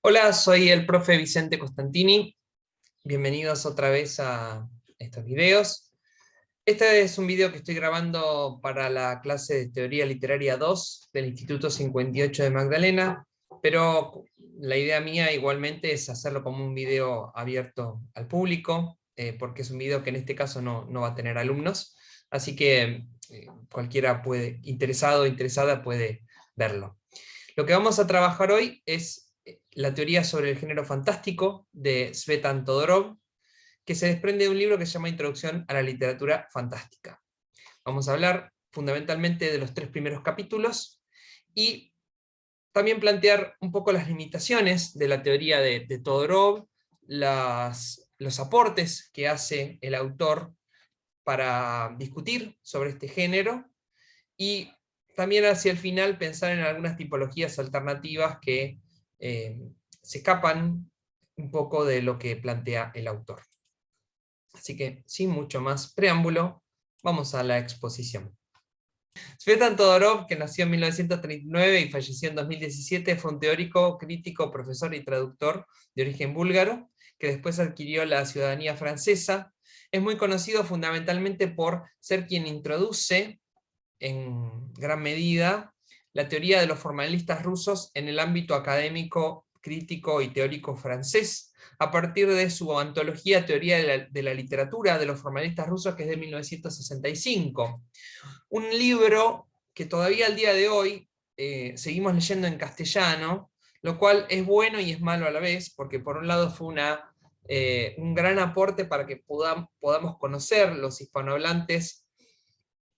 Hola, soy el profe Vicente Costantini. Bienvenidos otra vez a estos videos. Este es un video que estoy grabando para la clase de Teoría Literaria 2 del Instituto 58 de Magdalena, pero la idea mía igualmente es hacerlo como un video abierto al público, porque es un video que en este caso no va a tener alumnos, así que cualquiera interesado o interesada puede verlo. Lo que vamos a trabajar hoy es la teoría sobre el género fantástico de Tzvetan Todorov, que se desprende de un libro que se llama Introducción a la literatura fantástica. Vamos a hablar fundamentalmente de los 3 primeros capítulos y también plantear un poco las limitaciones de la teoría de Todorov, los aportes que hace el autor para discutir sobre este género, y también hacia el final pensar en algunas tipologías alternativas que se escapan un poco de lo que plantea el autor. Así que, sin mucho más preámbulo, vamos a la exposición. Tzvetan Todorov, que nació en 1939 y falleció en 2017, fue un teórico, crítico, profesor y traductor de origen búlgaro, que después adquirió la ciudadanía francesa. Es muy conocido fundamentalmente por ser quien introduce en gran medida la teoría de los formalistas rusos en el ámbito académico, crítico y teórico francés, a partir de su antología Teoría de la literatura de los formalistas rusos, que es de 1965. Un libro que todavía al día de hoy seguimos leyendo en castellano, lo cual es bueno y es malo a la vez, porque por un lado fue un gran aporte para que podamos conocer los hispanohablantes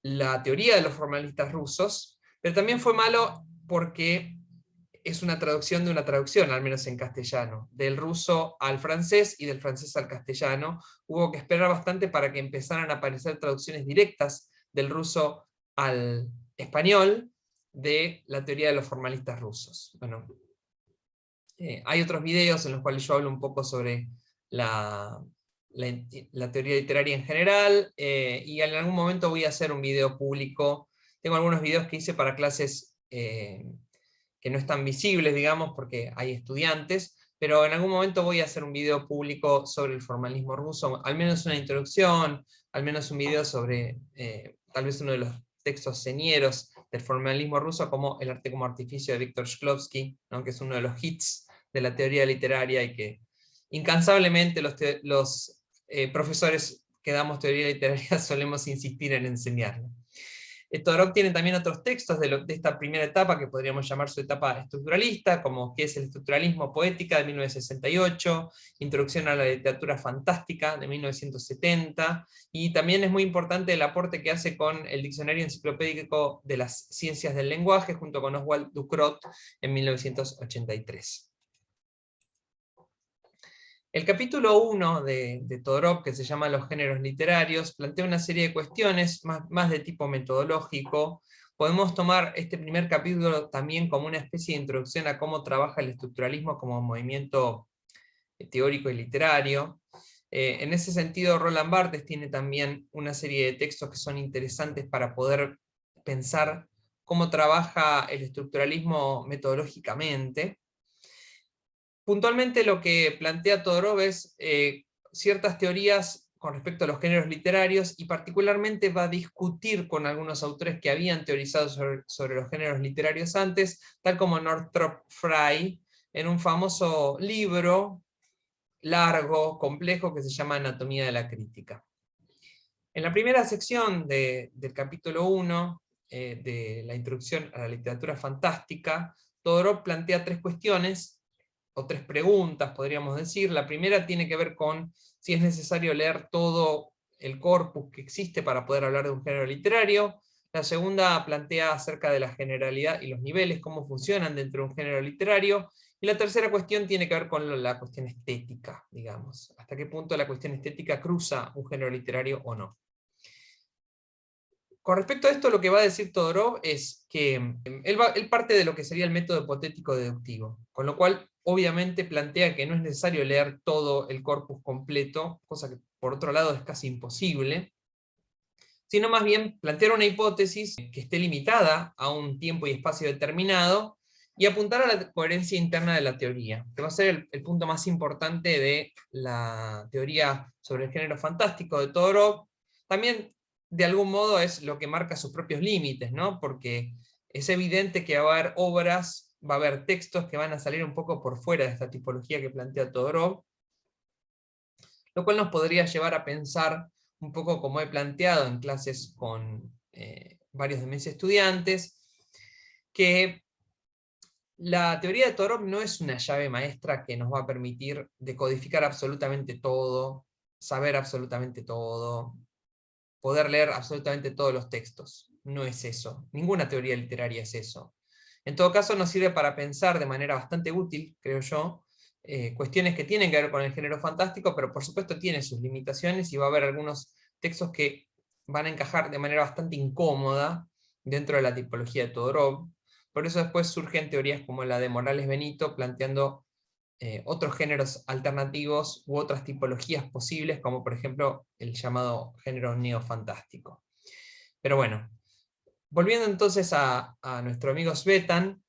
la teoría de los formalistas rusos, pero también fue malo porque es una traducción de una traducción, al menos en castellano, del ruso al francés y del francés al castellano. Hubo que esperar bastante para que empezaran a aparecer traducciones directas del ruso al español de la teoría de los formalistas rusos. Bueno, hay otros videos en los cuales yo hablo un poco sobre la teoría literaria en general, y en algún momento voy a hacer un video público. Tengo algunos videos que hice para clases que no están visibles, digamos, porque hay estudiantes, pero en algún momento voy a hacer un video público sobre el formalismo ruso, al menos una introducción, al menos un video sobre tal vez uno de los textos señeros del formalismo ruso, como El arte como artificio de Víctor Shklovsky, ¿no? Que es uno de los hits de la teoría literaria y que incansablemente los profesores que damos teoría literaria solemos insistir en enseñarlo. Todorov tiene también otros textos de esta primera etapa, que podríamos llamar su etapa estructuralista, como ¿Qué es el estructuralismo? Poética, de 1968, Introducción a la literatura fantástica, de 1970, y también es muy importante el aporte que hace con el Diccionario Enciclopédico de las Ciencias del Lenguaje, junto con Oswald Ducrot, en 1983. El capítulo 1 de Todorov, que se llama Los géneros literarios, plantea una serie de cuestiones más de tipo metodológico. Podemos tomar este primer capítulo también como una especie de introducción a cómo trabaja el estructuralismo como movimiento teórico y literario. En ese sentido, Roland Barthes tiene también una serie de textos que son interesantes para poder pensar cómo trabaja el estructuralismo metodológicamente. Puntualmente lo que plantea Todorov es ciertas teorías con respecto a los géneros literarios, y particularmente va a discutir con algunos autores que habían teorizado sobre los géneros literarios antes, tal como Northrop Frye, en un famoso libro largo, complejo, que se llama Anatomía de la Crítica. En la primera sección del capítulo 1, de la introducción a la literatura fantástica, Todorov plantea 3 cuestiones, o 3 preguntas, podríamos decir. La primera tiene que ver con si es necesario leer todo el corpus que existe para poder hablar de un género literario. La segunda plantea acerca de la generalidad y los niveles, cómo funcionan dentro de un género literario. Y la tercera cuestión tiene que ver con la cuestión estética, digamos. Hasta qué punto la cuestión estética cruza un género literario o no. Con respecto a esto, lo que va a decir Todorov es que él parte de lo que sería el método hipotético deductivo, con lo cual obviamente plantea que no es necesario leer todo el corpus completo, cosa que por otro lado es casi imposible, sino más bien plantear una hipótesis que esté limitada a un tiempo y espacio determinado, y apuntar a la coherencia interna de la teoría, que va a ser el punto más importante de la teoría sobre el género fantástico de Todorov. También, de algún modo, es lo que marca sus propios límites, ¿no? Porque es evidente que va a haber obras, va a haber textos que van a salir un poco por fuera de esta tipología que plantea Todorov, lo cual nos podría llevar a pensar, un poco como he planteado en clases con varios de mis estudiantes, que la teoría de Todorov no es una llave maestra que nos va a permitir decodificar absolutamente todo, saber absolutamente todo, poder leer absolutamente todos los textos. No es eso. Ninguna teoría literaria es eso. En todo caso, nos sirve para pensar de manera bastante útil, creo yo, cuestiones que tienen que ver con el género fantástico, pero por supuesto tiene sus limitaciones y va a haber algunos textos que van a encajar de manera bastante incómoda dentro de la tipología de Todorov. Por eso después surgen teorías como la de Morales Benito, planteando otros géneros alternativos u otras tipologías posibles, como por ejemplo el llamado género neofantástico. Pero bueno, volviendo entonces a nuestro amigo Svetan,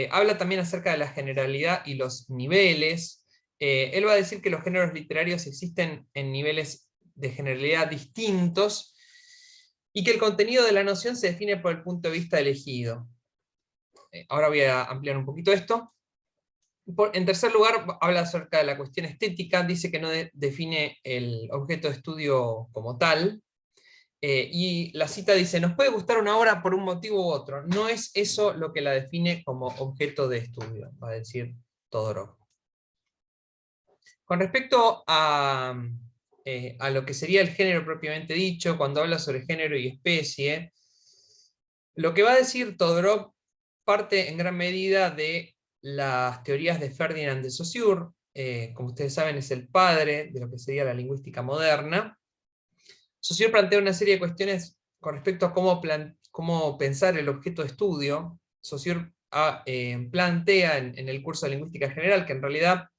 habla también acerca de la generalidad y los niveles. Él va a decir que los géneros literarios existen en niveles de generalidad distintos, y que el contenido de la noción se define por el punto de vista elegido. Ahora voy a ampliar un poquito esto. En tercer lugar, habla acerca de la cuestión estética, dice que no define el objeto de estudio como tal, y la cita dice: nos puede gustar una obra por un motivo u otro, no es eso lo que la define como objeto de estudio, va a decir Todorov. Con respecto a lo que sería el género propiamente dicho, cuando habla sobre género y especie, lo que va a decir Todorov parte en gran medida de las teorías de Ferdinand de Saussure. Como ustedes saben, es el padre de lo que sería la lingüística moderna. Saussure plantea una serie de cuestiones con respecto a cómo pensar el objeto de estudio. Saussure plantea en el curso de Lingüística General, que en realidad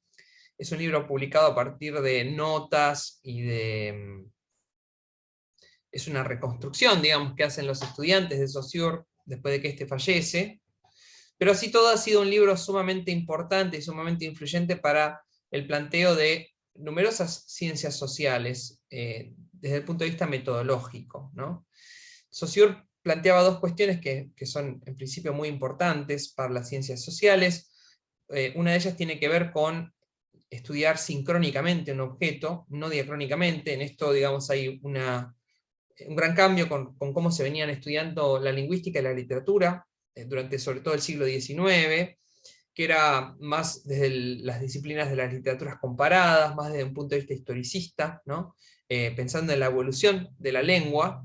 es un libro publicado a partir de notas y es una reconstrucción, digamos, que hacen los estudiantes de Saussure después de que éste fallece. Pero así todo ha sido un libro sumamente importante y sumamente influyente para el planteo de numerosas ciencias sociales, desde el punto de vista metodológico, ¿no? Saussure planteaba dos cuestiones que son en principio muy importantes para las ciencias sociales. Una de ellas tiene que ver con estudiar sincrónicamente un objeto, no diacrónicamente. En esto, digamos, hay un gran cambio con cómo se venían estudiando la lingüística y la literatura, durante sobre todo el siglo XIX, que era más desde las disciplinas de las literaturas comparadas, más desde un punto de vista historicista, ¿no? Pensando en la evolución de la lengua,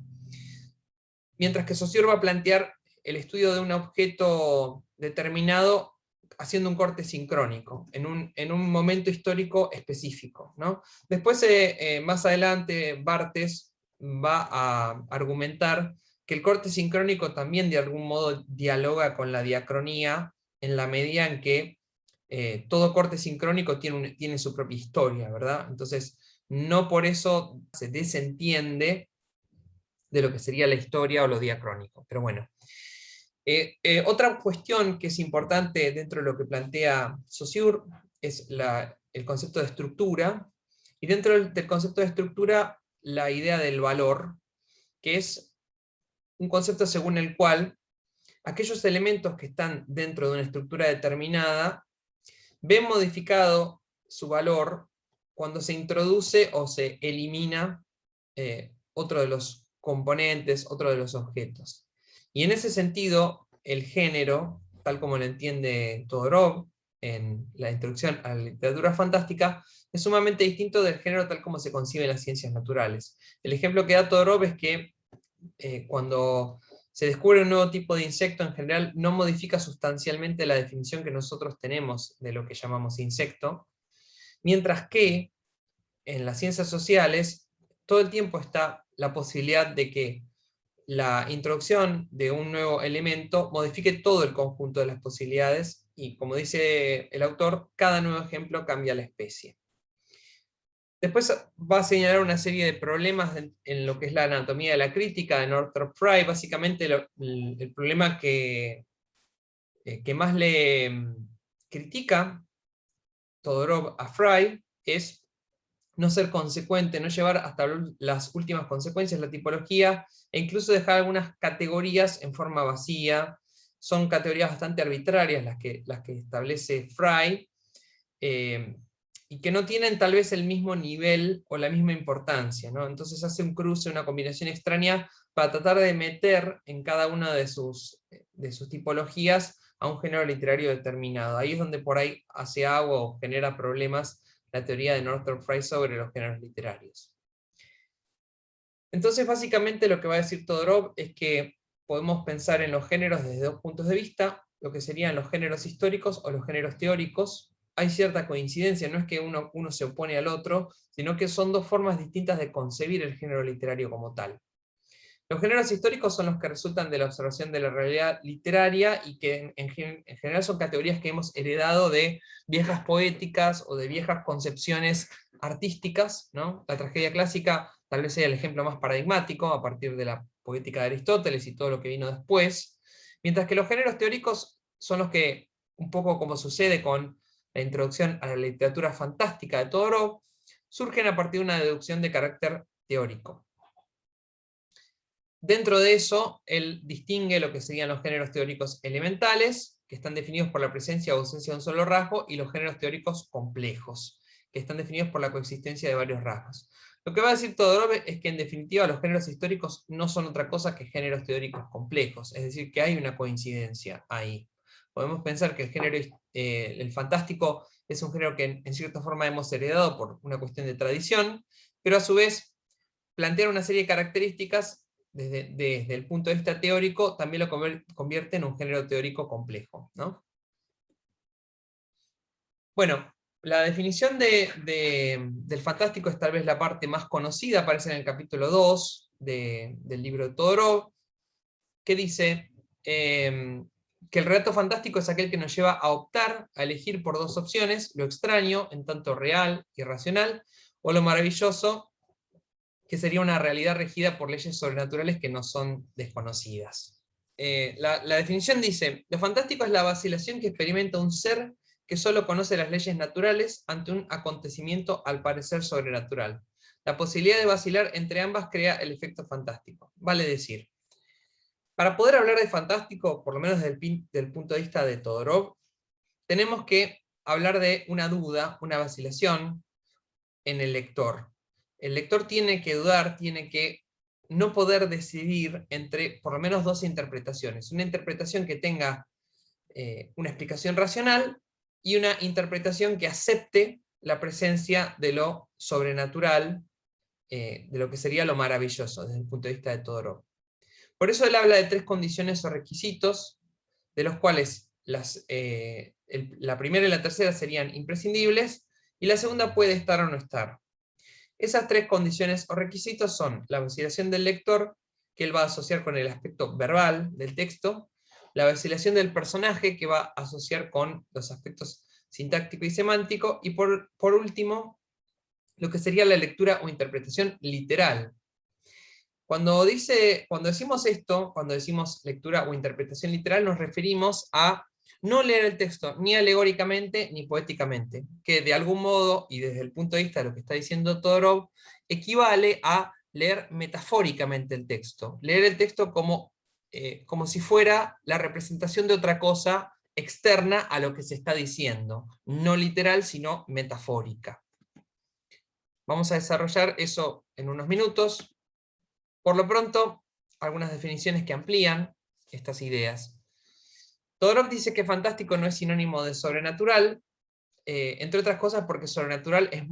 mientras que Saussure va a plantear el estudio de un objeto determinado haciendo un corte sincrónico, en un momento histórico específico, ¿no? Después, más adelante, Barthes va a argumentar que el corte sincrónico también de algún modo dialoga con la diacronía, en la medida en que todo corte sincrónico tiene su propia historia, ¿verdad? Entonces, no por eso se desentiende de lo que sería la historia o lo diacrónico. Pero bueno. Otra cuestión que es importante dentro de lo que plantea Saussure es el concepto de estructura, y dentro del concepto de estructura la idea del valor, que es un concepto según el cual aquellos elementos que están dentro de una estructura determinada ven modificado su valor cuando se introduce o se elimina otro de los componentes, otro de los objetos. Y en ese sentido, el género, tal como lo entiende Todorov en la introducción a la literatura fantástica, es sumamente distinto del género tal como se concibe en las ciencias naturales. El ejemplo que da Todorov es que cuando se descubre un nuevo tipo de insecto, en general no modifica sustancialmente la definición que nosotros tenemos de lo que llamamos insecto, mientras que en las ciencias sociales todo el tiempo está la posibilidad de que la introducción de un nuevo elemento modifique todo el conjunto de las posibilidades, y como dice el autor, cada nuevo ejemplo cambia la especie. Después va a señalar una serie de problemas en lo que es la anatomía de la crítica de Northrop Frye. Básicamente el problema que que más le critica Todorov a Fry es no ser consecuente, no llevar hasta las últimas consecuencias la tipología, e incluso dejar algunas categorías en forma vacía. Son categorías bastante arbitrarias las que establece Fry, y que no tienen tal vez el mismo nivel o la misma importancia, ¿no? Entonces hace un cruce, una combinación extraña, para tratar de meter en cada una de sus tipologías a un género literario determinado. Ahí es donde por ahí hace agua o genera problemas la teoría de Northrop Frye sobre los géneros literarios. Entonces básicamente lo que va a decir Todorov es que podemos pensar en los géneros desde dos puntos de vista, lo que serían los géneros históricos o los géneros teóricos. Hay cierta coincidencia, no es que uno se opone al otro, sino que son dos formas distintas de concebir el género literario como tal. Los géneros históricos son los que resultan de la observación de la realidad literaria y que en general son categorías que hemos heredado de viejas poéticas o de viejas concepciones artísticas, ¿no? La tragedia clásica tal vez sea el ejemplo más paradigmático a partir de la poética de Aristóteles y todo lo que vino después, mientras que los géneros teóricos son los que, un poco como sucede con la introducción a la literatura fantástica de Todorov, surgen a partir de una deducción de carácter teórico. Dentro de eso, él distingue lo que serían los géneros teóricos elementales, que están definidos por la presencia o ausencia de un solo rasgo, y los géneros teóricos complejos, que están definidos por la coexistencia de varios rasgos. Lo que va a decir Todorov es que en definitiva los géneros históricos no son otra cosa que géneros teóricos complejos, es decir, que hay una coincidencia ahí. Podemos pensar que el género, el fantástico, es un género que en cierta forma hemos heredado por una cuestión de tradición, pero a su vez plantea una serie de características desde el punto de vista teórico, también lo convierte en un género teórico complejo, ¿no? Bueno, la definición del fantástico es tal vez la parte más conocida, aparece en el capítulo 2 del libro de Todorov, que dice que el relato fantástico es aquel que nos lleva a optar, a elegir por dos opciones, lo extraño, en tanto real y racional, o lo maravilloso, que sería una realidad regida por leyes sobrenaturales que no son desconocidas. La definición dice: lo fantástico es la vacilación que experimenta un ser que solo conoce las leyes naturales ante un acontecimiento al parecer sobrenatural. La posibilidad de vacilar entre ambas crea el efecto fantástico. Vale decir, para poder hablar de fantástico, por lo menos desde el punto de vista de Todorov, tenemos que hablar de una duda, una vacilación en el lector. El lector tiene que dudar, tiene que no poder decidir entre por lo menos dos interpretaciones. Una interpretación que tenga una explicación racional y una interpretación que acepte la presencia de lo sobrenatural, de lo que sería lo maravilloso desde el punto de vista de Todorov. Por eso él habla de tres condiciones o requisitos, de los cuales la primera y la tercera serían imprescindibles, y la segunda puede estar o no estar. Esas tres condiciones o requisitos son la vacilación del lector, que él va a asociar con el aspecto verbal del texto, la vacilación del personaje, que va a asociar con los aspectos sintáctico y semántico, y por último, lo que sería la lectura o interpretación literal. Cuando decimos esto, cuando decimos lectura o interpretación literal, nos referimos a no leer el texto ni alegóricamente ni poéticamente, que de algún modo, y desde el punto de vista de lo que está diciendo Todorov, equivale a leer metafóricamente el texto. Leer el texto como si fuera la representación de otra cosa externa a lo que se está diciendo, no literal, sino metafórica. Vamos a desarrollar eso en unos minutos. Por lo pronto, algunas definiciones que amplían estas ideas. Todorov dice que fantástico no es sinónimo de sobrenatural, entre otras cosas porque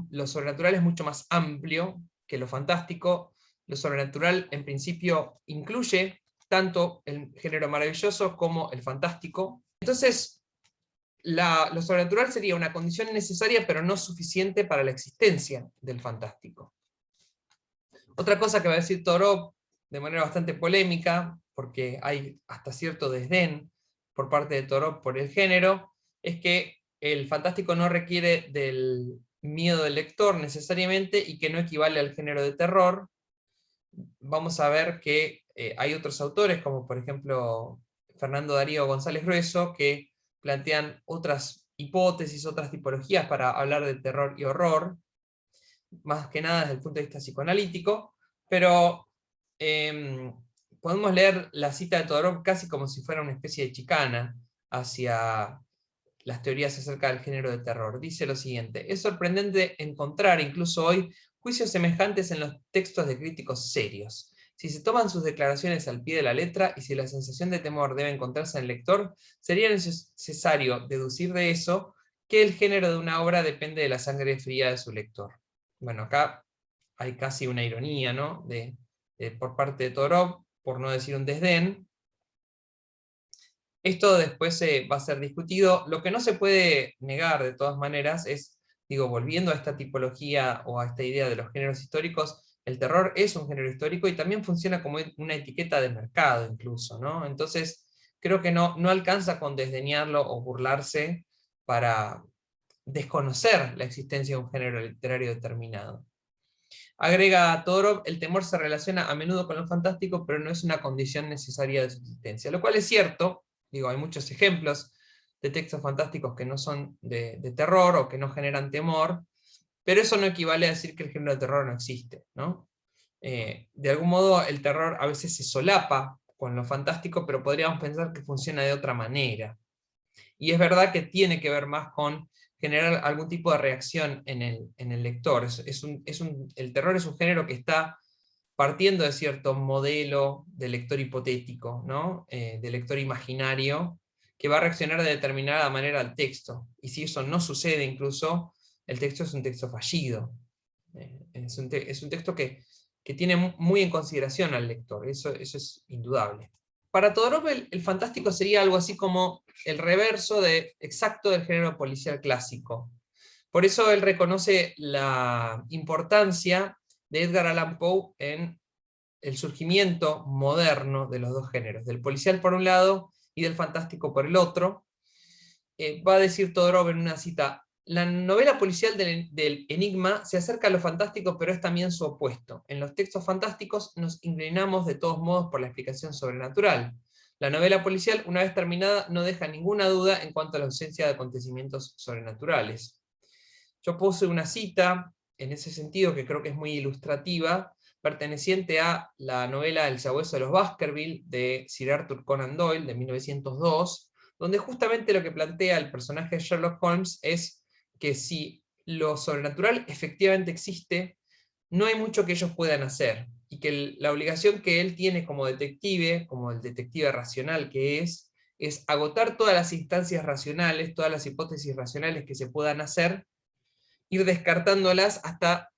lo sobrenatural es mucho más amplio que lo fantástico. Lo sobrenatural en principio incluye tanto el género maravilloso como el fantástico. Entonces, lo sobrenatural sería una condición necesaria pero no suficiente para la existencia del fantástico. Otra cosa que va a decir Todorov de manera bastante polémica, porque hay hasta cierto desdén por parte de Todorov por el género, es que el fantástico no requiere del miedo del lector necesariamente y que no equivale al género de terror. Vamos a ver que hay otros autores, como por ejemplo Fernando Darío González Grueso, que plantean otras hipótesis, otras tipologías para hablar de terror y horror, más que nada desde el punto de vista psicoanalítico, pero podemos leer la cita de Todorov casi como si fuera una especie de chicana hacia las teorías acerca del género de terror. Dice lo siguiente: es sorprendente encontrar incluso hoy juicios semejantes en los textos de críticos serios. Si se toman sus declaraciones al pie de la letra y si la sensación de temor debe encontrarse en el lector, sería necesario deducir de eso que el género de una obra depende de la sangre fría de su lector. Bueno, acá hay casi una ironía, ¿no? Por parte de Todorov, por no decir un desdén. Esto después va a ser discutido. Lo que no se puede negar de todas maneras es, digo, volviendo a esta tipología o a esta idea de los géneros históricos, el terror es un género histórico y también funciona como una etiqueta de mercado incluso, ¿no? Entonces, creo que no alcanza con desdeñarlo o burlarse para desconocer la existencia de un género literario determinado. Agrega Todorov, el temor se relaciona a menudo con lo fantástico, pero no es una condición necesaria de su existencia. Lo cual es cierto, digo, hay muchos ejemplos de textos fantásticos que no son de terror o que no generan temor, pero eso no equivale a decir que el género de terror no existe, ¿no? De algún modo el terror a veces se solapa con lo fantástico, pero podríamos pensar que funciona de otra manera. Y es verdad que tiene que ver más con generar algún tipo de reacción en el lector. El terror es un género que está partiendo de cierto modelo de lector hipotético, ¿no? De lector imaginario, que va a reaccionar de determinada manera al texto. Y si eso no sucede incluso, el texto es un texto fallido. Es un texto que tiene muy en consideración al lector, eso es indudable. Para Todorov el fantástico sería algo así como el reverso exacto del género policial clásico. Por eso él reconoce la importancia de Edgar Allan Poe en el surgimiento moderno de los dos géneros, del policial por un lado y del fantástico por el otro. Va a decir Todorov en una cita: la novela policial del enigma se acerca a lo fantástico, pero es también su opuesto. En los textos fantásticos nos inclinamos de todos modos por la explicación sobrenatural. La novela policial, una vez terminada, no deja ninguna duda en cuanto a la ausencia de acontecimientos sobrenaturales. Yo puse una cita en ese sentido que creo que es muy ilustrativa, perteneciente a la novela El sabueso de los Baskerville de Sir Arthur Conan Doyle de 1902, donde justamente lo que plantea el personaje de Sherlock Holmes es que si lo sobrenatural efectivamente existe, no hay mucho que ellos puedan hacer, y que la obligación que él tiene como detective, como el detective racional que es agotar todas las instancias racionales, todas las hipótesis racionales que se puedan hacer, ir descartándolas hasta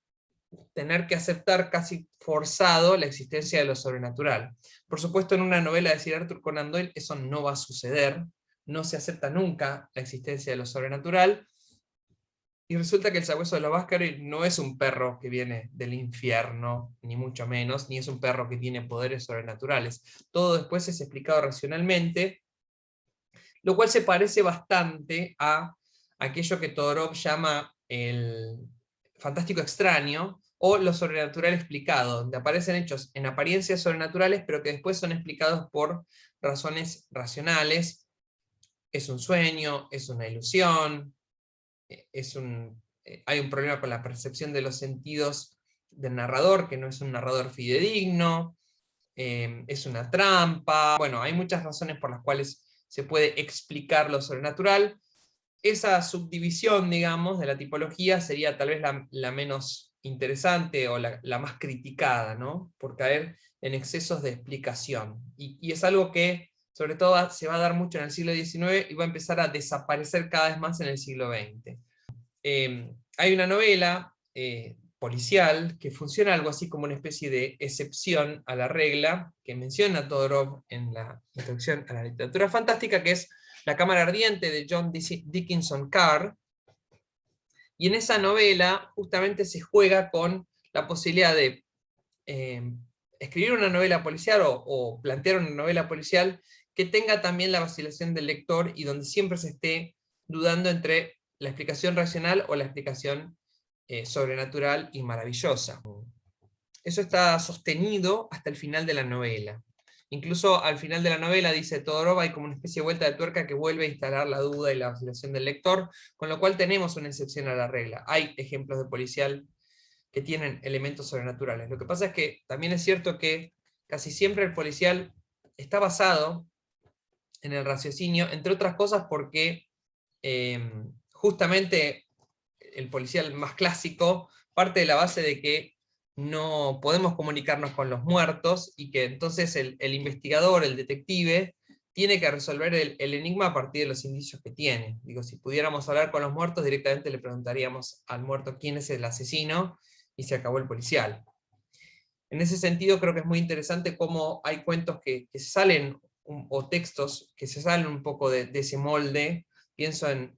tener que aceptar casi forzado la existencia de lo sobrenatural. Por supuesto, en una novela de Sir Arthur Conan Doyle eso no va a suceder, no se acepta nunca la existencia de lo sobrenatural, y resulta que el sabueso de los Baskerville no es un perro que viene del infierno, ni mucho menos, ni es un perro que tiene poderes sobrenaturales. Todo después es explicado racionalmente, lo cual se parece bastante a aquello que Todorov llama el fantástico extraño, o lo sobrenatural explicado, donde aparecen hechos en apariencia sobrenaturales, pero que después son explicados por razones racionales. Es un sueño, es una ilusión, hay un problema con la percepción de los sentidos del narrador, que no es un narrador fidedigno, es una trampa. Bueno, hay muchas razones por las cuales se puede explicar lo sobrenatural. Esa subdivisión, digamos, de la tipología sería tal vez la menos interesante o la más criticada, ¿no? Por caer en excesos de explicación. Y es algo que, sobre todo, se va a dar mucho en el siglo XIX y va a empezar a desaparecer cada vez más en el siglo XX. Hay una novela policial que funciona algo así como una especie de excepción a la regla que menciona Todorov en la introducción a la literatura fantástica, que es La cámara ardiente de John Dickinson Carr, y en esa novela justamente se juega con la posibilidad de escribir una novela policial o plantear una novela policial que tenga también la vacilación del lector y donde siempre se esté dudando entre la explicación racional o la explicación sobrenatural y maravillosa. Eso está sostenido hasta el final de la novela. Incluso al final de la novela, dice Todorov, hay como una especie de vuelta de tuerca que vuelve a instalar la duda y la vacilación del lector, con lo cual tenemos una excepción a la regla. Hay ejemplos de policial que tienen elementos sobrenaturales. Lo que pasa es que también es cierto que casi siempre el policial está basado en el raciocinio, entre otras cosas porque justamente el policial más clásico parte de la base de que no podemos comunicarnos con los muertos y que entonces el investigador, el detective, tiene que resolver el enigma a partir de los indicios que tiene. Digo, si pudiéramos hablar con los muertos, directamente le preguntaríamos al muerto quién es el asesino y se acabó el policial. En ese sentido creo que es muy interesante cómo hay cuentos que salen, o textos que se salen un poco de ese molde. Pienso en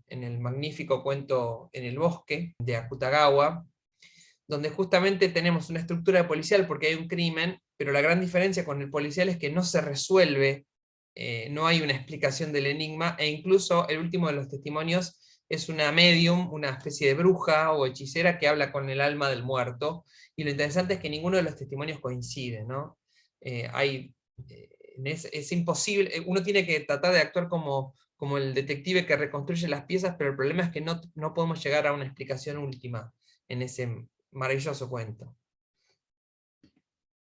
el magnífico cuento En el bosque, de Akutagawa, donde justamente tenemos una estructura policial porque hay un crimen, pero la gran diferencia con el policial es que no se resuelve, no hay una explicación del enigma, e incluso el último de los testimonios es una medium, una especie de bruja o hechicera que habla con el alma del muerto, y lo interesante es que ninguno de los testimonios coincide, ¿no? Es imposible, uno tiene que tratar de actuar como el detective que reconstruye las piezas, pero el problema es que no podemos llegar a una explicación última en ese maravilloso cuento.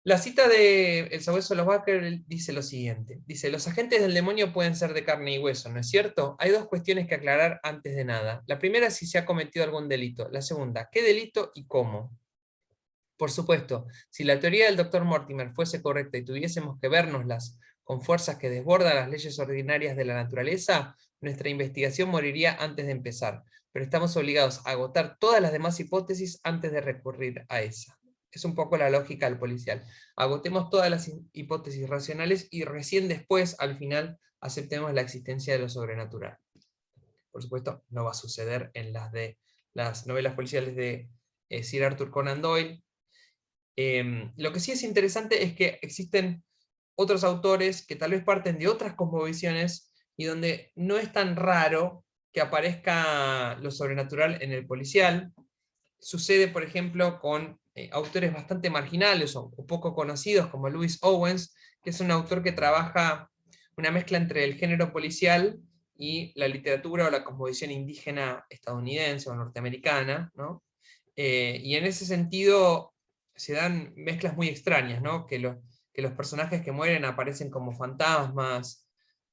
La cita de El sabueso de los Baker dice lo siguiente, dice: los agentes del demonio pueden ser de carne y hueso, ¿no es cierto? Hay dos cuestiones que aclarar antes de nada. La primera es si se ha cometido algún delito. La segunda, ¿qué delito y cómo? Por supuesto, si la teoría del Dr. Mortimer fuese correcta y tuviésemos que vérnoslas con fuerzas que desbordan las leyes ordinarias de la naturaleza, nuestra investigación moriría antes de empezar, pero estamos obligados a agotar todas las demás hipótesis antes de recurrir a esa. Es un poco la lógica del policial. Agotemos todas las hipótesis racionales y recién después, al final, aceptemos la existencia de lo sobrenatural. Por supuesto, no va a suceder en las novelas policiales de Sir Arthur Conan Doyle. Lo que sí es interesante es que existen otros autores que tal vez parten de otras cosmovisiones y donde no es tan raro que aparezca lo sobrenatural en el policial. Sucede, por ejemplo, con autores bastante marginales o poco conocidos, como Lewis Owens, que es un autor que trabaja una mezcla entre el género policial y la literatura o la cosmovisión indígena estadounidense o norteamericana, ¿no? Y en ese sentido se dan mezclas muy extrañas, ¿no? Que los personajes que mueren aparecen como fantasmas.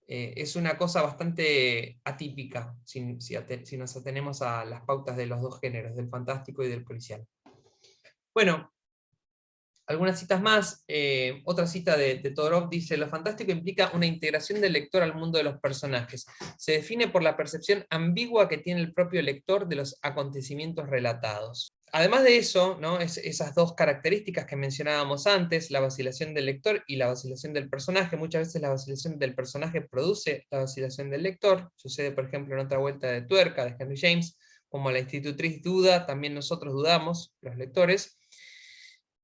Es una cosa bastante atípica si nos atenemos a las pautas de los dos géneros, del fantástico y del policial. Bueno, algunas citas más. Otra cita de Todorov dice: lo fantástico implica una integración del lector al mundo de los personajes. Se define por la percepción ambigua que tiene el propio lector de los acontecimientos relatados. Además de eso, ¿no? Esas dos características que mencionábamos antes, la vacilación del lector y la vacilación del personaje, muchas veces la vacilación del personaje produce la vacilación del lector. Sucede, por ejemplo, en Otra vuelta de tuerca de Henry James, como la institutriz duda, también nosotros dudamos, los lectores.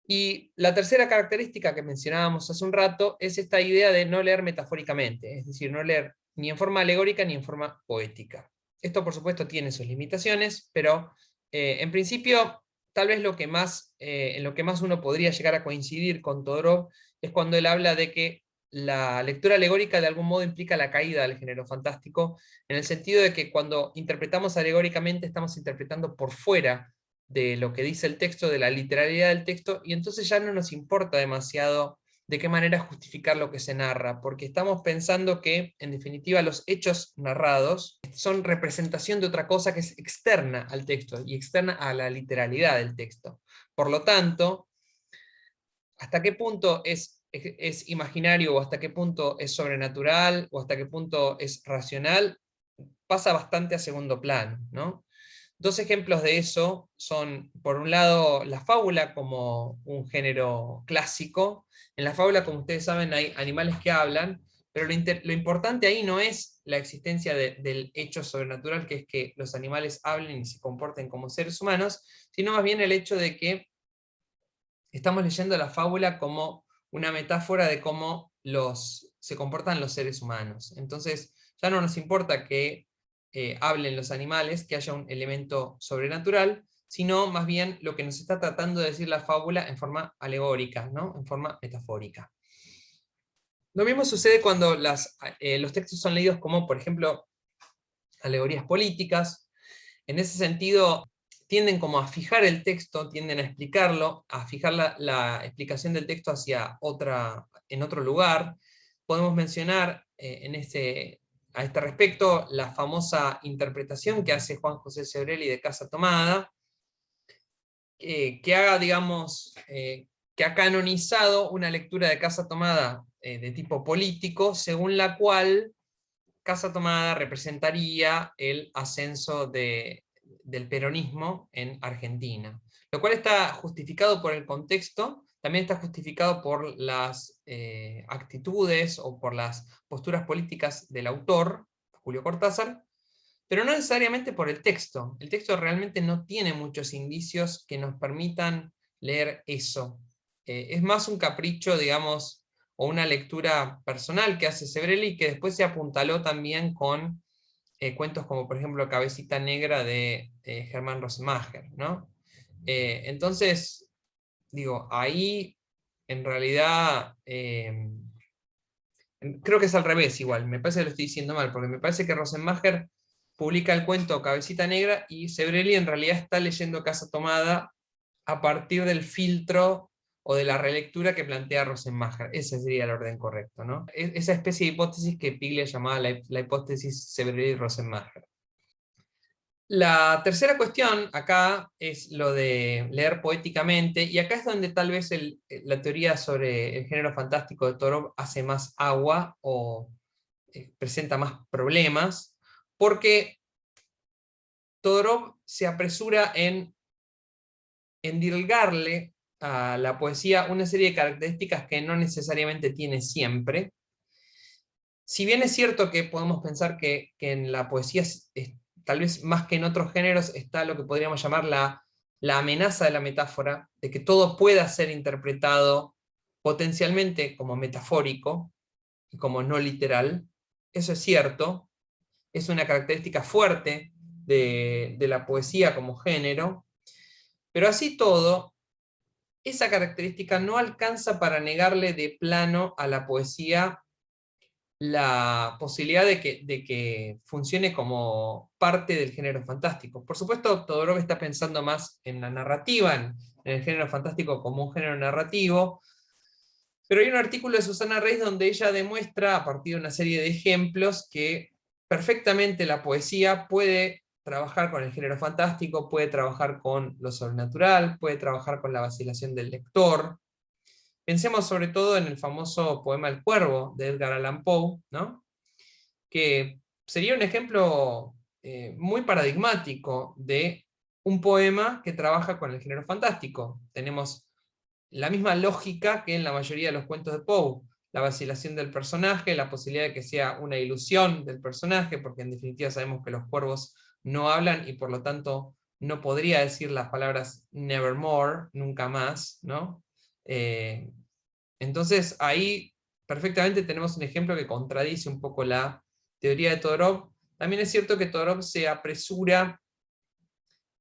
Y la tercera característica que mencionábamos hace un rato es esta idea de no leer metafóricamente, es decir, no leer ni en forma alegórica ni en forma poética. Esto, por supuesto, tiene sus limitaciones, pero en principio, tal vez en lo que más uno podría llegar a coincidir con Todorov es cuando él habla de que la lectura alegórica de algún modo implica la caída del género fantástico, en el sentido de que cuando interpretamos alegóricamente estamos interpretando por fuera de lo que dice el texto, de la literalidad del texto, y entonces ya no nos importa demasiado de qué manera justificar lo que se narra, porque estamos pensando que, en definitiva, los hechos narrados son representación de otra cosa que es externa al texto, y externa a la literalidad del texto. Por lo tanto, ¿hasta qué punto es imaginario, o hasta qué punto es sobrenatural, o hasta qué punto es racional? Pasa bastante a segundo plano, ¿no? Dos ejemplos de eso son, por un lado, la fábula como un género clásico. En la fábula, como ustedes saben, hay animales que hablan, pero lo importante ahí no es la existencia del hecho sobrenatural, que es que los animales hablen y se comporten como seres humanos, sino más bien el hecho de que estamos leyendo la fábula como una metáfora de cómo se comportan los seres humanos. Entonces, ya no nos importa que hablen los animales, que haya un elemento sobrenatural, sino más bien lo que nos está tratando de decir la fábula en forma alegórica, ¿no? En forma metafórica. Lo mismo sucede cuando los textos son leídos como, por ejemplo, alegorías políticas. En ese sentido, tienden como a fijar el texto, tienden a explicarlo, a fijar la explicación del texto en otro lugar. Podemos mencionar a este respecto la famosa interpretación que hace Juan José Sebrelli de Casa Tomada, que ha canonizado una lectura de Casa Tomada de tipo político, según la cual Casa Tomada representaría el ascenso del peronismo en Argentina. Lo cual está justificado por el contexto, también está justificado por las actitudes o por las posturas políticas del autor, Julio Cortázar, pero no necesariamente por el texto. El texto realmente no tiene muchos indicios que nos permitan leer eso. Es más un capricho, digamos, o una lectura personal que hace Sebrelli, que después se apuntaló también con cuentos como, por ejemplo, Cabecita Negra de Germán Rossemacher, ¿no? Entonces, digo, ahí en realidad creo que es al revés igual, me parece que lo estoy diciendo mal, porque me parece que Rossemacher publica el cuento Cabecita Negra y Sebrelli en realidad está leyendo Casa Tomada a partir del filtro o de la relectura que plantea Rossemacher. Ese sería el orden correcto, ¿no? Esa especie de hipótesis que Piglia llamaba la hipótesis Sebrelli-Rossemacher. La tercera cuestión acá es lo de leer poéticamente, y acá es donde tal vez la teoría sobre el género fantástico de Todorov hace más agua o presenta más problemas, porque Todorov se apresura en endilgarle a la poesía una serie de características que no necesariamente tiene siempre. Si bien es cierto que podemos pensar que en la poesía, tal vez más que en otros géneros, está lo que podríamos llamar la amenaza de la metáfora, de que todo pueda ser interpretado potencialmente como metafórico y como no literal. Eso es cierto, es una característica fuerte de la poesía como género, pero así todo, esa característica no alcanza para negarle de plano a la poesía la posibilidad de que funcione como parte del género fantástico. Por supuesto, Todorov está pensando más en la narrativa, en el género fantástico como un género narrativo, pero hay un artículo de Susana Reis donde ella demuestra, a partir de una serie de ejemplos, que perfectamente la poesía puede trabajar con el género fantástico, puede trabajar con lo sobrenatural, puede trabajar con la vacilación del lector. Pensemos sobre todo en el famoso poema El Cuervo de Edgar Allan Poe, ¿no? Que sería un ejemplo muy paradigmático de un poema que trabaja con el género fantástico. Tenemos la misma lógica que en la mayoría de los cuentos de Poe, la vacilación del personaje, la posibilidad de que sea una ilusión del personaje, porque en definitiva sabemos que los cuervos no hablan y por lo tanto no podría decir las palabras nevermore, nunca más, ¿no? Entonces ahí perfectamente tenemos un ejemplo que contradice un poco la teoría de Todorov. También es cierto que Todorov se apresura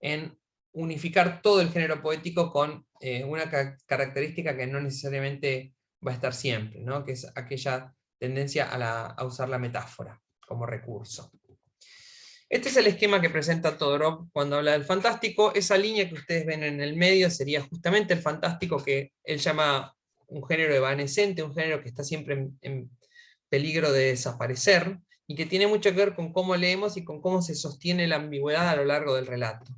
en unificar todo el género poético con una característica que no necesariamente va a estar siempre, ¿no? Que es aquella tendencia a usar la metáfora como recurso. Este es el esquema que presenta Todorov cuando habla del fantástico. Esa línea que ustedes ven en el medio sería justamente el fantástico que él llama un género evanescente, un género que está siempre en peligro de desaparecer, y que tiene mucho que ver con cómo leemos y con cómo se sostiene la ambigüedad a lo largo del relato.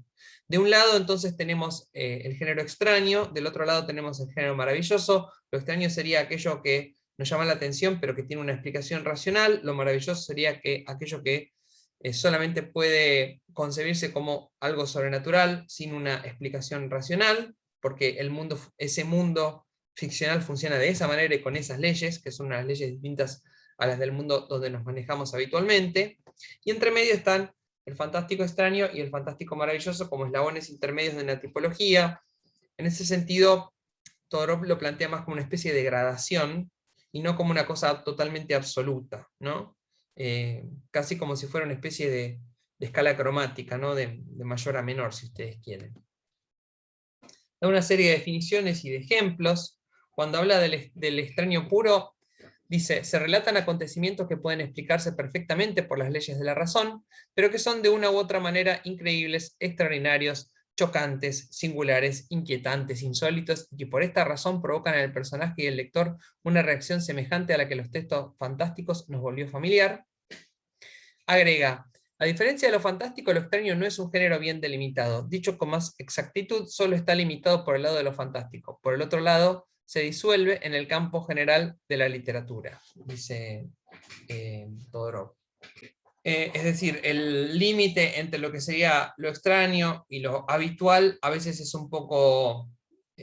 De un lado entonces tenemos el género extraño, del otro lado tenemos el género maravilloso. Lo extraño sería aquello que nos llama la atención pero que tiene una explicación racional, lo maravilloso sería aquello que solamente puede concebirse como algo sobrenatural sin una explicación racional, porque ese mundo ficcional funciona de esa manera y con esas leyes, que son unas leyes distintas a las del mundo donde nos manejamos habitualmente. Y entre medio están el fantástico extraño y el fantástico maravilloso como eslabones intermedios de la tipología. En ese sentido, Todorov lo plantea más como una especie de gradación y no como una cosa totalmente absoluta, ¿no? Casi como si fuera una especie de escala cromática, ¿no? De mayor a menor, si ustedes quieren. Da una serie de definiciones y de ejemplos. Cuando habla del extraño puro, Dice, se relatan acontecimientos que pueden explicarse perfectamente por las leyes de la razón, pero que son de una u otra manera increíbles, extraordinarios, chocantes, singulares, inquietantes, insólitos, y por esta razón provocan en el personaje y el lector una reacción semejante a la que los textos fantásticos nos volvió familiar. Agrega, a diferencia de lo fantástico, lo extraño no es un género bien delimitado. Dicho con más exactitud, solo está limitado por el lado de lo fantástico. Por el otro lado, se disuelve en el campo general de la literatura, dice Todorov. Es decir, el límite entre lo que sería lo extraño y lo habitual a veces es un poco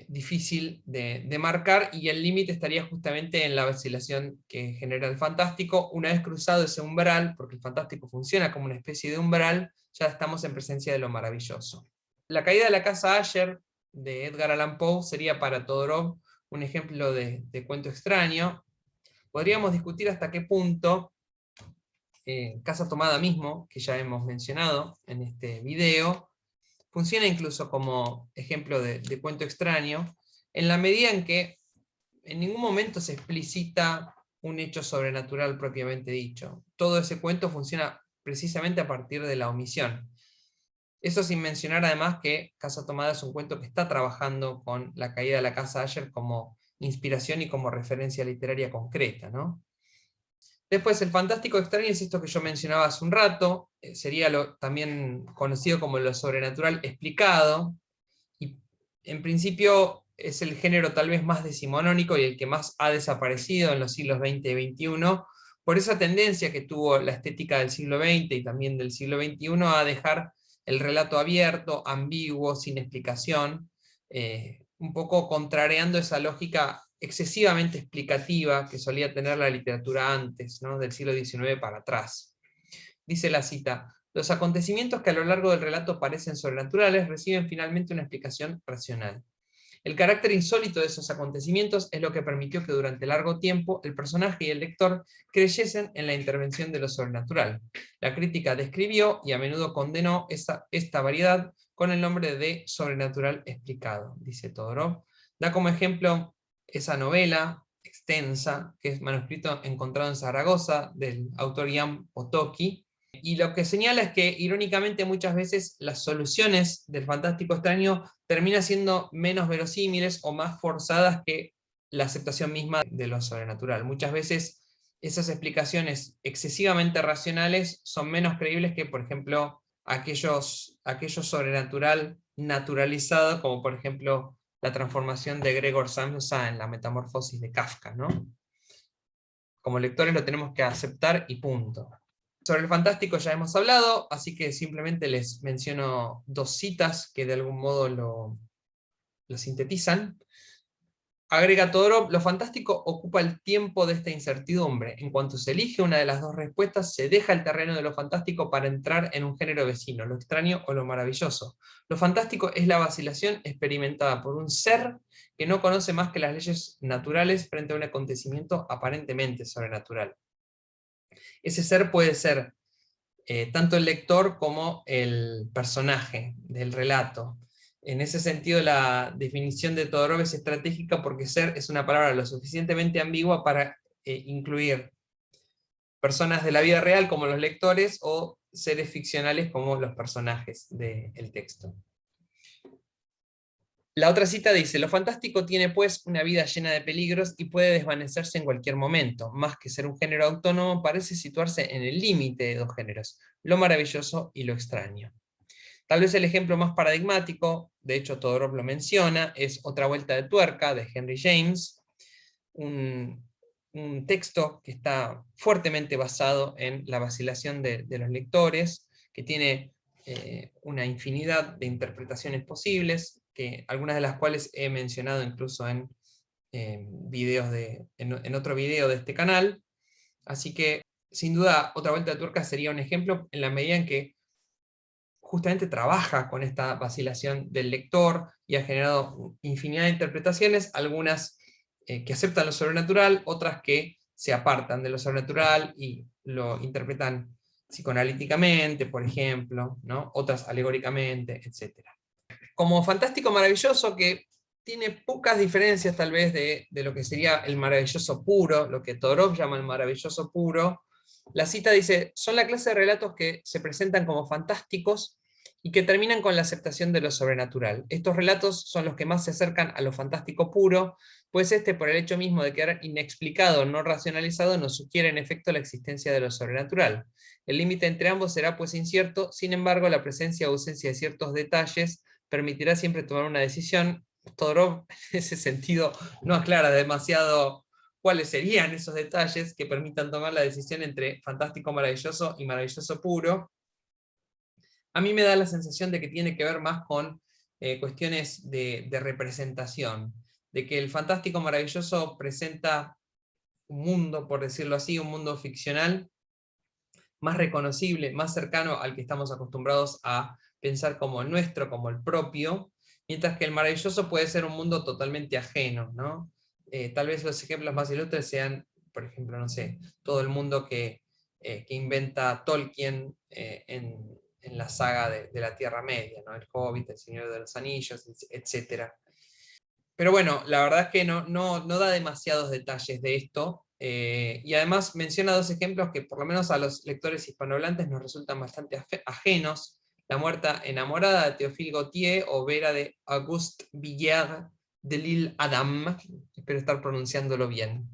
difícil de marcar, y el límite estaría justamente en la vacilación que genera el fantástico. Una vez cruzado ese umbral, porque el fantástico funciona como una especie de umbral, ya estamos en presencia de lo maravilloso. La caída de la casa Asher, de Edgar Allan Poe, sería para Todorov un ejemplo de cuento extraño. Podríamos discutir hasta qué punto Casa Tomada mismo, que ya hemos mencionado en este video, funciona incluso como ejemplo de cuento extraño, en la medida en que en ningún momento se explicita un hecho sobrenatural propiamente dicho. Todo ese cuento funciona precisamente a partir de la omisión. Eso sin mencionar además que Casa Tomada es un cuento que está trabajando con la caída de la casa Asher como inspiración y como referencia literaria concreta, ¿no? Después, el fantástico extraño es esto que yo mencionaba hace un rato, sería también conocido como lo sobrenatural explicado, y en principio es el género tal vez más decimonónico y el que más ha desaparecido en los siglos XX y XXI, por esa tendencia que tuvo la estética del siglo XX y también del siglo XXI a dejar el relato abierto, ambiguo, sin explicación, un poco contrariando esa lógica excesivamente explicativa que solía tener la literatura antes, ¿no? Del siglo XIX para atrás. Dice la cita, los acontecimientos que a lo largo del relato parecen sobrenaturales reciben finalmente una explicación racional. El carácter insólito de esos acontecimientos es lo que permitió que durante largo tiempo el personaje y el lector creyesen en la intervención de lo sobrenatural. La crítica describió y a menudo condenó esta variedad con el nombre de sobrenatural explicado, dice Todorov. Da como ejemplo esa novela extensa, que es manuscrito encontrado en Zaragoza, del autor Jan Potocki, y lo que señala es que, irónicamente, muchas veces las soluciones del fantástico extraño terminan siendo menos verosímiles o más forzadas que la aceptación misma de lo sobrenatural. Muchas veces esas explicaciones excesivamente racionales son menos creíbles que, por ejemplo, aquello sobrenatural naturalizado, como por ejemplo la transformación de Gregor Samsa en la Metamorfosis de Kafka, ¿no? Como lectores lo tenemos que aceptar y punto. Sobre el fantástico ya hemos hablado, así que simplemente les menciono dos citas que de algún modo lo sintetizan. Agrega Todorov, lo fantástico ocupa el tiempo de esta incertidumbre. En cuanto se elige una de las dos respuestas, se deja el terreno de lo fantástico para entrar en un género vecino, lo extraño o lo maravilloso. Lo fantástico es la vacilación experimentada por un ser que no conoce más que las leyes naturales frente a un acontecimiento aparentemente sobrenatural. Ese ser puede ser tanto el lector como el personaje del relato. En ese sentido, la definición de Todorov es estratégica porque ser es una palabra lo suficientemente ambigua para incluir personas de la vida real como los lectores o seres ficcionales como los personajes del texto. La otra cita dice, lo fantástico tiene pues una vida llena de peligros y puede desvanecerse en cualquier momento. Más que ser un género autónomo, parece situarse en el límite de dos géneros, lo maravilloso y lo extraño. Tal vez el ejemplo más paradigmático, de hecho Todorov lo menciona, es Otra vuelta de tuerca, de Henry James, un texto que está fuertemente basado en la vacilación de los lectores, que tiene una infinidad de interpretaciones posibles, que algunas de las cuales he mencionado incluso en otro video de este canal. Así que, sin duda, Otra vuelta de tuerca sería un ejemplo en la medida en que justamente trabaja con esta vacilación del lector y ha generado infinidad de interpretaciones, algunas que aceptan lo sobrenatural, otras que se apartan de lo sobrenatural y lo interpretan psicoanalíticamente, por ejemplo, ¿no? Otras alegóricamente, etc. Como fantástico maravilloso, que tiene pocas diferencias tal vez de lo que sería el maravilloso puro, lo que Todorov llama el maravilloso puro. La cita dice, son la clase de relatos que se presentan como fantásticos y que terminan con la aceptación de lo sobrenatural. Estos relatos son los que más se acercan a lo fantástico puro, pues este, por el hecho mismo de quedar inexplicado, no racionalizado, nos sugiere en efecto la existencia de lo sobrenatural. El límite entre ambos será pues incierto, sin embargo la presencia o ausencia de ciertos detalles permitirá siempre tomar una decisión. Todorov en ese sentido no aclara demasiado cuáles serían esos detalles que permitan tomar la decisión entre fantástico maravilloso y maravilloso puro. A mí me da la sensación de que tiene que ver más con cuestiones de representación, de que el fantástico maravilloso presenta un mundo, por decirlo así, un mundo ficcional más reconocible, más cercano al que estamos acostumbrados a pensar como el nuestro, como el propio, mientras que el maravilloso puede ser un mundo totalmente ajeno, ¿no? Tal vez los ejemplos más ilustres sean, por ejemplo, no sé, todo el mundo que inventa Tolkien en la saga de la Tierra Media, ¿no? El Hobbit, el Señor de los Anillos, etc. Pero bueno, la verdad es que no da demasiados detalles de esto, y además menciona dos ejemplos que por lo menos a los lectores hispanohablantes nos resultan bastante ajenos: La muerta enamorada de Théophile Gautier o Vera de Auguste Villiers de L'Isle Adam. Espero estar pronunciándolo bien.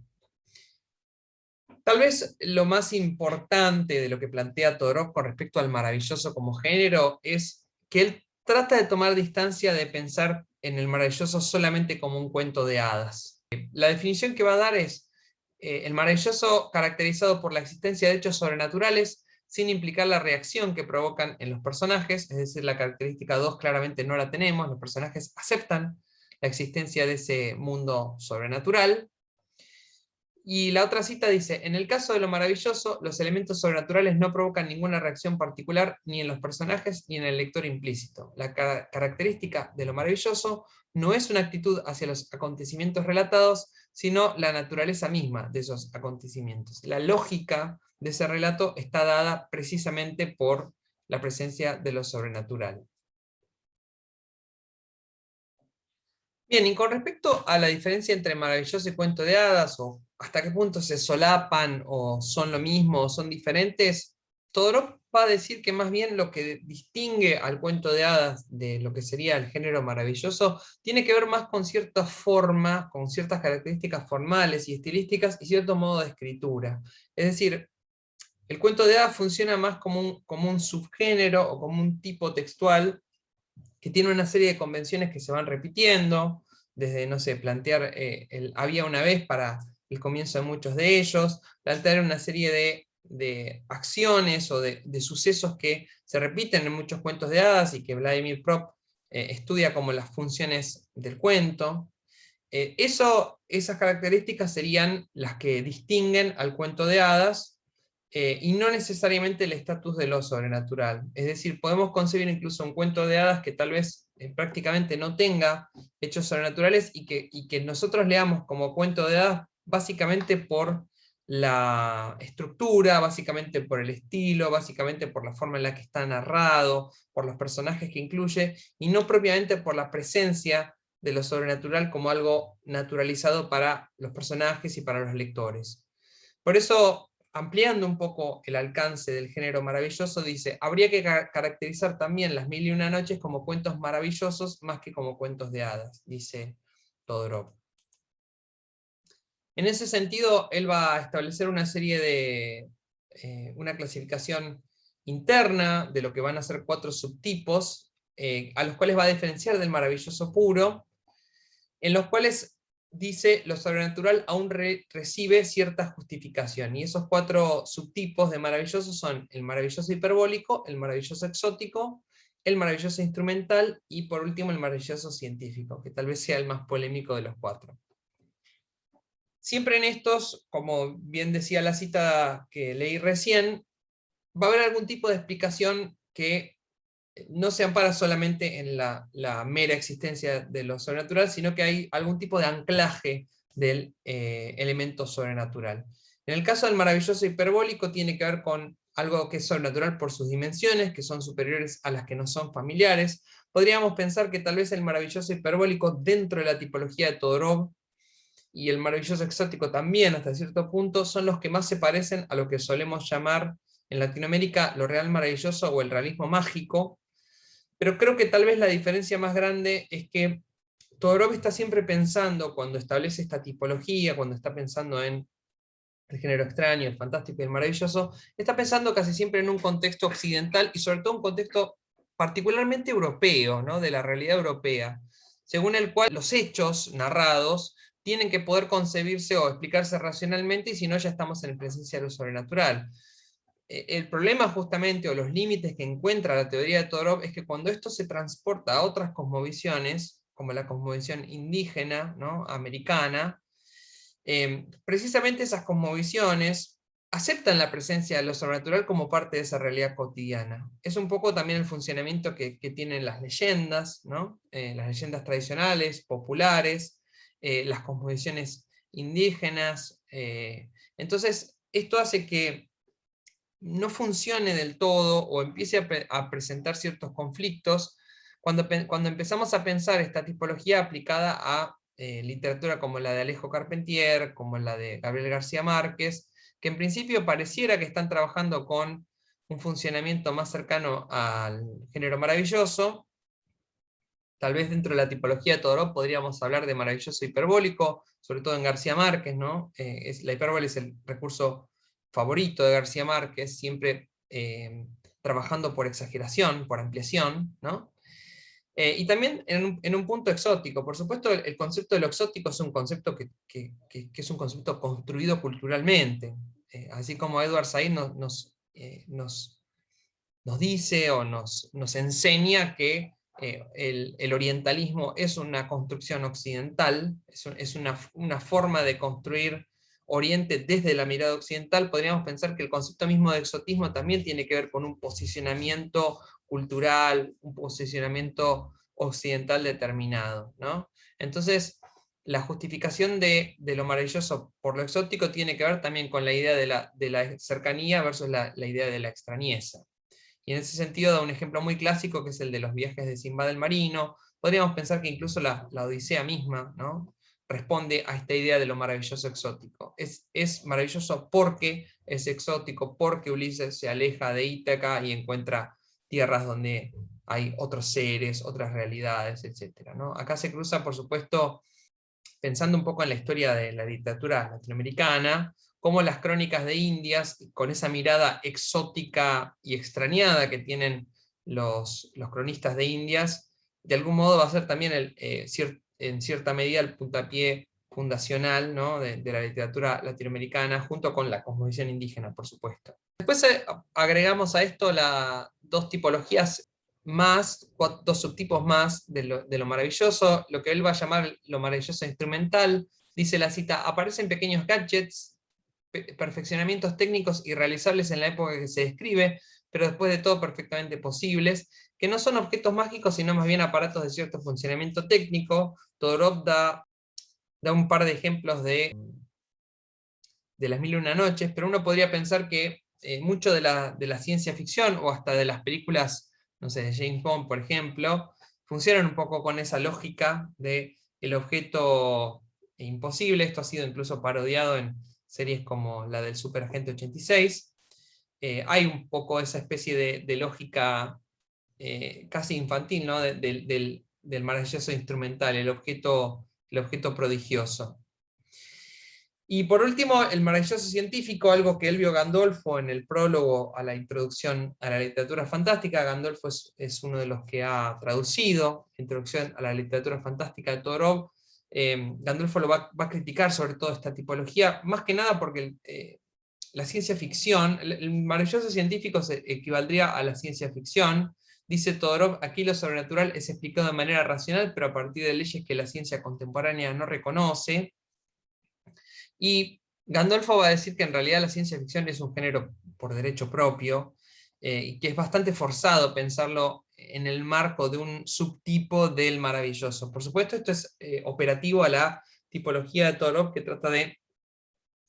Tal vez lo más importante de lo que plantea Todorov con respecto al maravilloso como género es que él trata de tomar distancia de pensar en el maravilloso solamente como un cuento de hadas. La definición que va a dar es el maravilloso caracterizado por la existencia de hechos sobrenaturales sin implicar la reacción que provocan en los personajes, es decir, la característica 2 claramente no la tenemos, los personajes aceptan la existencia de ese mundo sobrenatural. Y la otra cita dice, en el caso de lo maravilloso, los elementos sobrenaturales no provocan ninguna reacción particular ni en los personajes ni en el lector implícito. La característica de lo maravilloso no es una actitud hacia los acontecimientos relatados, sino la naturaleza misma de esos acontecimientos. La lógica de ese relato está dada precisamente por la presencia de lo sobrenatural. Bien, y con respecto a la diferencia entre maravilloso y cuento de hadas, o hasta qué punto se solapan, o son lo mismo, o son diferentes, Todorov va a decir que más bien lo que distingue al cuento de hadas de lo que sería el género maravilloso, tiene que ver más con cierta forma, con ciertas características formales y estilísticas, y cierto modo de escritura. Es decir, el cuento de hadas funciona más como un subgénero, o como un tipo textual, que tiene una serie de convenciones que se van repitiendo, desde, no sé, plantear había una vez para el comienzo de muchos de ellos, plantear una serie de acciones o de sucesos que se repiten en muchos cuentos de hadas y que Vladimir Prop estudia como las funciones del cuento. Esas características serían las que distinguen al cuento de hadas, y no necesariamente el estatus de lo sobrenatural. Es decir, podemos concebir incluso un cuento de hadas que tal vez prácticamente no tenga hechos sobrenaturales y que nosotros leamos como cuento de hadas básicamente por la estructura, básicamente por el estilo, básicamente por la forma en la que está narrado, por los personajes que incluye, y no propiamente por la presencia de lo sobrenatural como algo naturalizado para los personajes y para los lectores. Por eso, ampliando un poco el alcance del género maravilloso, dice, habría que caracterizar también Las Mil y Una Noches como cuentos maravillosos más que como cuentos de hadas, dice Todorov. En ese sentido, él va a establecer una serie de, una clasificación interna de lo que van a ser 4 subtipos, a los cuales va a diferenciar del maravilloso puro, en los cuales dice lo sobrenatural aún recibe cierta justificación, y esos 4 subtipos de maravilloso son el maravilloso hiperbólico, el maravilloso exótico, el maravilloso instrumental, y por último el maravilloso científico, que tal vez sea el más polémico de los 4. Siempre en estos, como bien decía la cita que leí recién, va a haber algún tipo de explicación que no se ampara solamente en la mera existencia de lo sobrenatural, sino que hay algún tipo de anclaje del elemento sobrenatural. En el caso del maravilloso hiperbólico tiene que ver con algo que es sobrenatural por sus dimensiones, que son superiores a las que no son familiares. podríamos pensar que tal vez el maravilloso hiperbólico dentro de la tipología de Todorov, y el maravilloso exótico también hasta cierto punto, son los que más se parecen a lo que solemos llamar en Latinoamérica lo real maravilloso o el realismo mágico, pero creo que tal vez la diferencia más grande es que Todorov está siempre pensando, cuando establece esta tipología, cuando está pensando en el género extraño, el fantástico y el maravilloso, está pensando casi siempre en un contexto occidental y sobre todo un contexto particularmente europeo, ¿no? De la realidad europea, según el cual los hechos narrados tienen que poder concebirse o explicarse racionalmente, y si no ya estamos en presencia de lo sobrenatural. El problema justamente, o los límites que encuentra la teoría de Todorov, es que cuando esto se transporta a otras cosmovisiones, como la cosmovisión indígena, ¿no? Americana, precisamente esas cosmovisiones aceptan la presencia de lo sobrenatural como parte de esa realidad cotidiana. Es un poco también el funcionamiento que tienen las leyendas, ¿no? Las leyendas tradicionales, populares, las cosmovisiones indígenas. Entonces, esto hace que no funcione del todo o empiece a presentar ciertos conflictos cuando empezamos a pensar esta tipología aplicada a literatura como la de Alejo Carpentier, como la de Gabriel García Márquez, que en principio pareciera que están trabajando con un funcionamiento más cercano al género maravilloso. Tal vez dentro de la tipología de Todorov podríamos hablar de maravilloso hiperbólico, sobre todo en García Márquez, ¿no? La hipérbole es el recurso favorito de García Márquez, siempre trabajando por exageración, por ampliación, ¿no? Y también en un punto exótico. Por supuesto, el concepto de lo exótico es un concepto que es un concepto construido culturalmente. Así como Edward Said nos dice o nos enseña que el orientalismo es una construcción occidental, es una forma de construir Oriente desde la mirada occidental. Podríamos pensar que el concepto mismo de exotismo también tiene que ver con un posicionamiento cultural, un posicionamiento occidental determinado, ¿no? Entonces, la justificación de lo maravilloso por lo exótico tiene que ver también con la idea de la cercanía versus la idea de la extrañeza. Y en ese sentido da un ejemplo muy clásico, que es el de los viajes de Sinbad el Marino. Podríamos pensar que incluso la Odisea misma, ¿no?, responde a esta idea de lo maravilloso exótico. Es maravilloso porque es exótico, porque Ulises se aleja de Ítaca y encuentra tierras donde hay otros seres, otras realidades, etc., ¿no? Acá se cruza, por supuesto, pensando un poco en la historia de la literatura latinoamericana, cómo las crónicas de Indias, con esa mirada exótica y extrañada que tienen los cronistas de Indias, de algún modo va a ser también en cierta medida el puntapié fundacional, ¿no?, de la literatura latinoamericana, junto con la cosmovisión indígena, por supuesto. Después agregamos a esto dos tipologías más, dos subtipos más de lo maravilloso, lo que él va a llamar lo maravilloso instrumental. Dice la cita: aparecen pequeños gadgets, perfeccionamientos técnicos irrealizables en la época que se describe, pero después de todo perfectamente posibles, que no son objetos mágicos, sino más bien aparatos de cierto funcionamiento técnico. Todorov da un par de ejemplos de las Mil y una Noches, pero uno podría pensar que mucho de la ciencia ficción, o hasta de las películas, no sé, de James Bond, por ejemplo, funcionan un poco con esa lógica de el objeto imposible. Esto ha sido incluso parodiado en series como la del Superagente 86. Hay un poco esa especie de lógica casi infantil, ¿no?, del maravilloso instrumental, el objeto prodigioso. Y por último, el maravilloso científico, algo que Elvio Gandolfo, en el prólogo a la introducción a la literatura fantástica, Gandolfo es uno de los que ha traducido Introducción a la literatura fantástica de Todorov. Gandolfo lo va a criticar sobre todo esta tipología, más que nada porque la ciencia ficción, el maravilloso científico se equivaldría a la ciencia ficción. Dice Todorov: aquí lo sobrenatural es explicado de manera racional, pero a partir de leyes que la ciencia contemporánea no reconoce. Y Gandolfo va a decir que en realidad la ciencia ficción es un género por derecho propio, y que es bastante forzado pensarlo en el marco de un subtipo del maravilloso. Por supuesto, esto es operativo a la tipología de Todorov, que trata de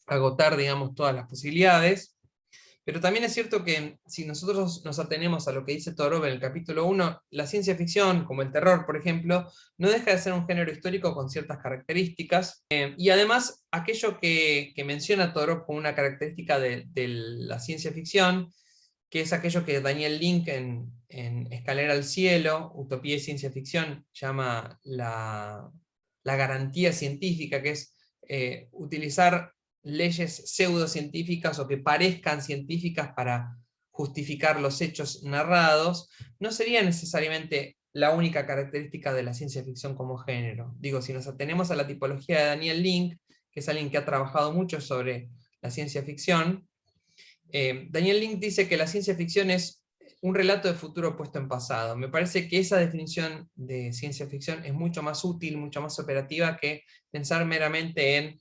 agotar, digamos, todas las posibilidades. Pero también es cierto que si nosotros nos atenemos a lo que dice Todorov en el capítulo 1, la ciencia ficción, como el terror, por ejemplo, no deja de ser un género histórico con ciertas características, y además aquello que menciona Todorov como una característica de la ciencia ficción, que es aquello que Daniel Link en Escalera al Cielo, Utopía y Ciencia Ficción, llama la garantía científica, que es utilizar leyes pseudocientíficas o que parezcan científicas para justificar los hechos narrados, no sería necesariamente la única característica de la ciencia ficción como género. Digo, si nos atenemos a la tipología de Daniel Link, que es alguien que ha trabajado mucho sobre la ciencia ficción, Daniel Link dice que la ciencia ficción es un relato de futuro puesto en pasado. Me parece que esa definición de ciencia ficción es mucho más útil, mucho más operativa que pensar meramente en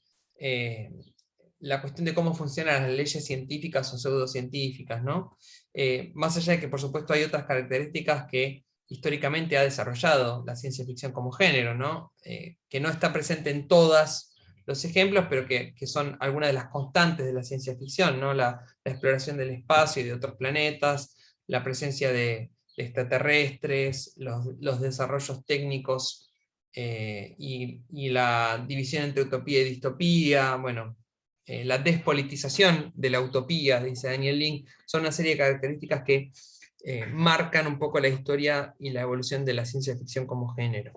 la cuestión de cómo funcionan las leyes científicas o pseudocientíficas, ¿no? Más allá de que, por supuesto, hay otras características que históricamente ha desarrollado la ciencia ficción como género, ¿no? Que no está presente en todos los ejemplos, pero que son algunas de las constantes de la ciencia ficción, ¿no? La exploración del espacio y de otros planetas, la presencia de extraterrestres, los desarrollos técnicos y la división entre utopía y distopía, bueno, la despolitización de la utopía, dice Daniel Link, son una serie de características que marcan un poco la historia y la evolución de la ciencia ficción como género.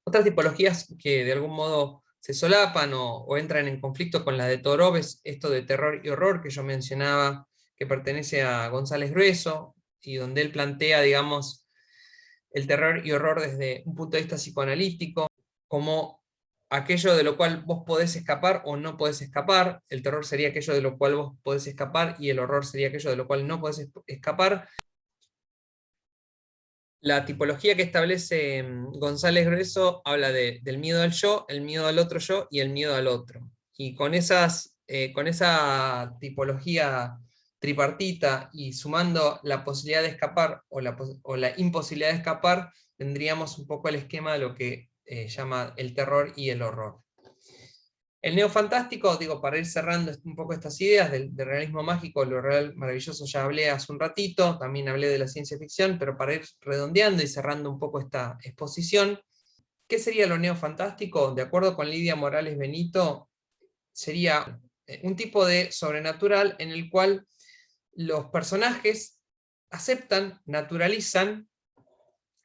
Otras tipologías que de algún modo se solapan o entran en conflicto con la de Todorov es esto de terror y horror que yo mencionaba, que pertenece a González Grueso, y donde él plantea, digamos, el terror y horror desde un punto de vista psicoanalítico, como aquello de lo cual vos podés escapar o no podés escapar. El terror sería aquello de lo cual vos podés escapar, y el horror sería aquello de lo cual no podés escapar. La tipología que establece González Grueso habla del miedo al yo, el miedo al otro yo y el miedo al otro. Y con esa tipología tripartita y sumando la posibilidad de escapar o la imposibilidad de escapar, tendríamos un poco el esquema de lo que llama el terror y el horror. El neofantástico, digo, para ir cerrando un poco estas ideas del realismo mágico, lo real maravilloso ya hablé hace un ratito, también hablé de la ciencia ficción, pero para ir redondeando y cerrando un poco esta exposición, ¿qué sería lo neofantástico? De acuerdo con Lidia Morales Benito, sería un tipo de sobrenatural en el cual los personajes aceptan, naturalizan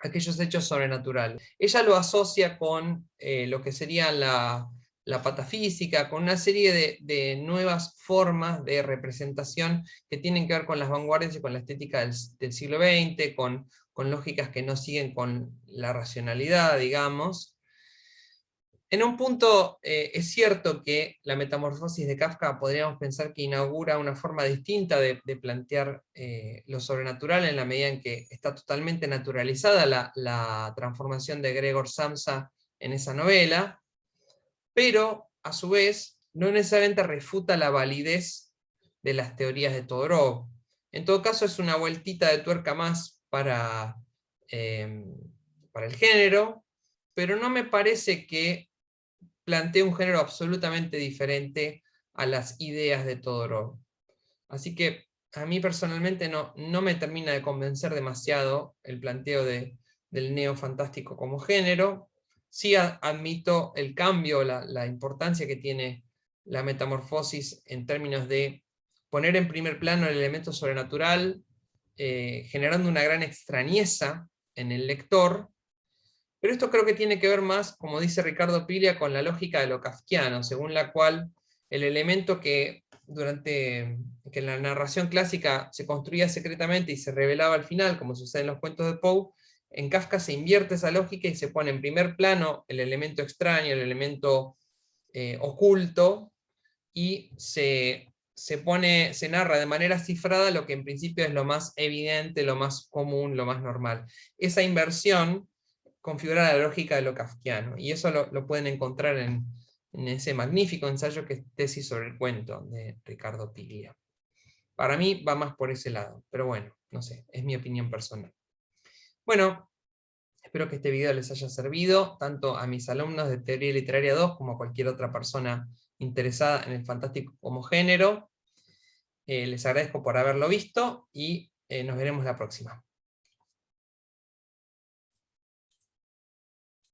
aquellos hechos sobrenaturales. Ella lo asocia con lo que sería la patafísica, con una serie de nuevas formas de representación que tienen que ver con las vanguardias y con la estética del siglo XX, con lógicas que no siguen con la racionalidad, digamos. En un punto es cierto que la metamorfosis de Kafka podríamos pensar que inaugura una forma distinta de plantear lo sobrenatural, en la medida en que está totalmente naturalizada la transformación de Gregor Samsa en esa novela, pero a su vez no necesariamente refuta la validez de las teorías de Todorov. En todo caso es una vueltita de tuerca más para el género, pero no me parece que plantea un género absolutamente diferente a las ideas de Todorov. Así que a mí personalmente no me termina de convencer demasiado el planteo del neofantástico como género. Sí admito el cambio, la importancia que tiene la metamorfosis en términos de poner en primer plano el elemento sobrenatural, generando una gran extrañeza en el lector. Pero esto creo que tiene que ver más, como dice Ricardo Piglia, con la lógica de lo kafkiano, según la cual el elemento que en la narración clásica se construía secretamente y se revelaba al final, como sucede en los cuentos de Poe, en Kafka se invierte esa lógica y se pone en primer plano el elemento extraño, el elemento oculto, y se narra de manera cifrada lo que en principio es lo más evidente, lo más común, lo más normal. Esa inversión configura la lógica de lo kafkiano, y eso lo pueden encontrar en ese magnífico ensayo que es Tesis sobre el cuento, de Ricardo Piglia. Para mí va más por ese lado, pero bueno, no sé, es mi opinión personal. Bueno, espero que este video les haya servido, tanto a mis alumnos de Teoría Literaria 2, como a cualquier otra persona interesada en el fantástico como género. Les agradezco por haberlo visto y nos veremos la próxima.